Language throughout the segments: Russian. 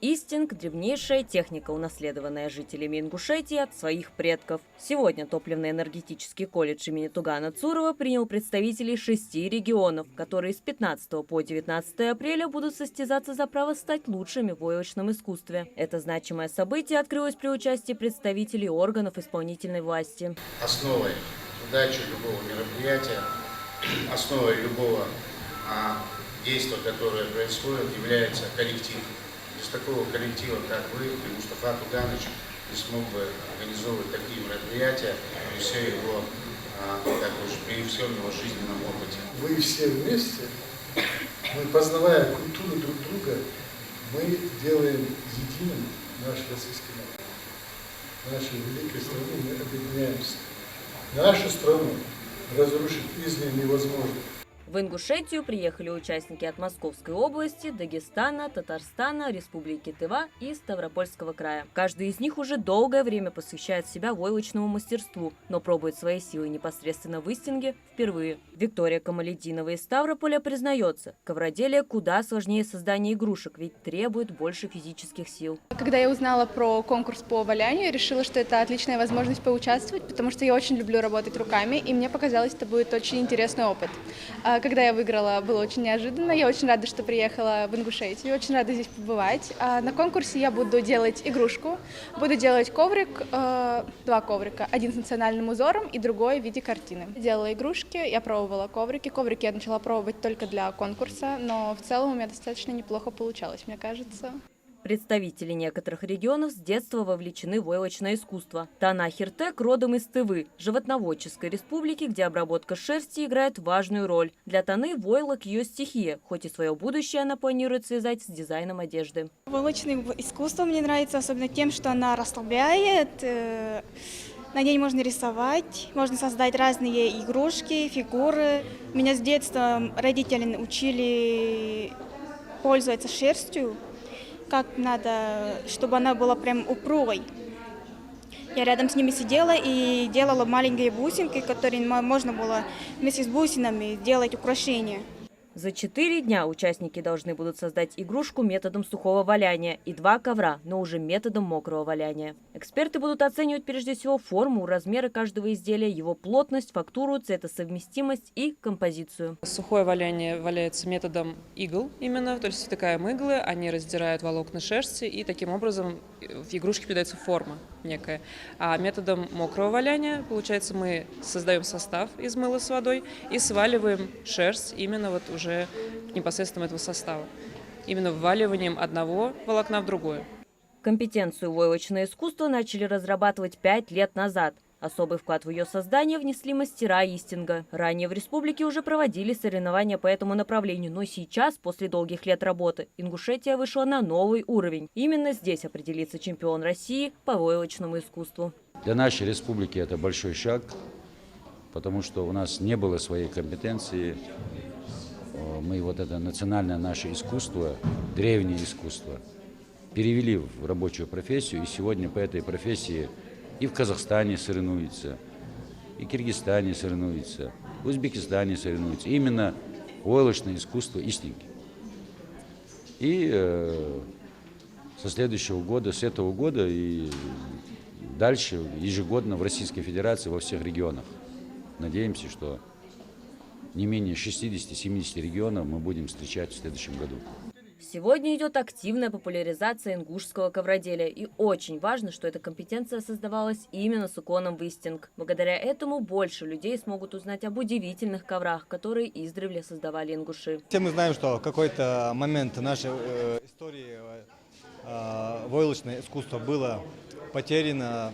Истинг – древнейшая техника, унаследованная жителями Ингушетии от своих предков. Сегодня топливно-энергетический колледж имени Тугана Цурова принял представителей 6 регионов, которые с 15 по 19 апреля будут состязаться за право стать лучшими в войлочном искусстве. Это значимое событие открылось при участии представителей органов исполнительной власти. Основой удачи любого мероприятия, основой любого действия, которое происходит, является коллектив. Без такого коллектива, как вы, и Мустафа Туганович, не смог бы организовывать такие мероприятия при всем его жизненном опыте. Вы все вместе, мы, познавая культуру друг друга, мы делаем единым наш российский народ. Нашей великой страны мы объединяемся. Нашу страну разрушить извне невозможно. В Ингушетию приехали участники от Московской области, Дагестана, Татарстана, Республики Тыва и Ставропольского края. Каждый из них уже долгое время посвящает себя войлочному мастерству, но пробует свои силы непосредственно в Истинге впервые. Виктория Камалетдинова из Ставрополя признается, ковроделие куда сложнее создания игрушек, ведь требует больше физических сил. Когда я узнала про конкурс по валянию, я решила, что это отличная возможность поучаствовать, потому что я очень люблю работать руками, и мне показалось, это будет очень интересный опыт. Когда я выиграла, было очень неожиданно. Я очень рада, что приехала в Ингушетию, очень рада здесь побывать. На конкурсе я буду делать игрушку, буду делать коврик, 2 коврика, один с национальным узором и другой в виде картины. Делала игрушки, я пробовала коврики. Коврики я начала пробовать только для конкурса, но в целом у меня достаточно неплохо получалось, мне кажется. Представители некоторых регионов с детства вовлечены в войлочное искусство. Тана Хиртек родом из Тывы, животноводческой республики, где обработка шерсти играет важную роль. Для Таны войлок ее стихия, хоть и свое будущее она планирует связать с дизайном одежды. Войлочное искусство мне нравится особенно тем, что она расслабляет. На ней можно рисовать, можно создать разные игрушки, фигуры. Меня с детства родители учили пользоваться шерстью, как надо, чтобы она была прям упругой. Я рядом с ними сидела и делала маленькие бусинки, которые можно было вместе с бусинами делать украшения. За 4 дня участники должны будут создать игрушку методом сухого валяния и 2 ковра, но уже методом мокрого валяния. Эксперты будут оценивать прежде всего форму, размеры каждого изделия, его плотность, фактуру, цветосовместимость и композицию. Сухое валяние валяется методом игл именно, то есть втыкаем иглы, они раздирают волокна шерсти, и таким образом в игрушке придается форма некая. А методом мокрого валяния, получается, мы создаем состав из мыла с водой и сваливаем шерсть именно вот уже непосредственно этого состава. Именно вваливанием одного волокна в другое. Компетенцию войлочное искусство начали разрабатывать 5 лет назад. Особый вклад в ее создание внесли мастера Истинга. Ранее в республике уже проводили соревнования по этому направлению, но сейчас, после долгих лет работы, Ингушетия вышла на новый уровень. Именно здесь определится чемпион России по войлочному искусству. Для нашей республики это большой шаг, потому что у нас не было своей компетенции. Мы вот это национальное наше искусство, древнее искусство, перевели в рабочую профессию, и сегодня по этой профессии и в Казахстане соревнуются, и в Киргизстане соревнуются, в Узбекистане соревнуются. Именно войлочное искусство Истинги. И со следующего года, с этого года и дальше ежегодно в Российской Федерации во всех регионах. Надеемся, что не менее 60-70 регионов мы будем встречать в следующем году. Сегодня идет активная популяризация ингушского ковроделия. И очень важно, что эта компетенция создавалась именно с уклоном в Истинг. Благодаря этому больше людей смогут узнать об удивительных коврах, которые издревле создавали ингуши. Все мы знаем, что в какой-то момент нашей истории войлочное искусство было потеряно.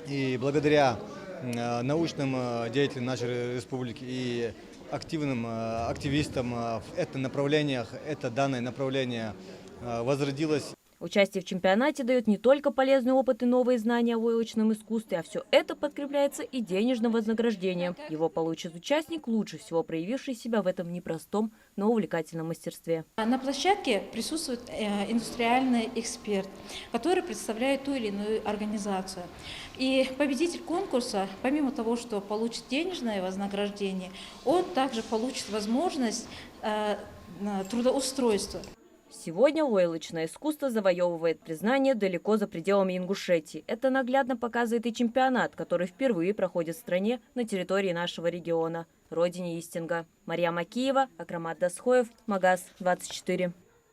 И благодаря научным деятелям нашей республики и активным активистам в этих направлениях, это данное направление возродилось. Участие в чемпионате дает не только полезный опыт и новые знания о войлочном искусстве, а все это подкрепляется и денежным вознаграждением. Его получит участник, лучше всего проявивший себя в этом непростом, но увлекательном мастерстве. На площадке присутствует индустриальный эксперт, который представляет ту или иную организацию. И победитель конкурса, помимо того, что получит денежное вознаграждение, он также получит возможность трудоустройства. Сегодня войлочное искусство завоевывает признание далеко за пределами Ингушетии. Это наглядно показывает и чемпионат, который впервые проходит в стране на территории нашего региона, родине истинга. Мария Макиева, Акрамат Дасхоев, Магаз 24.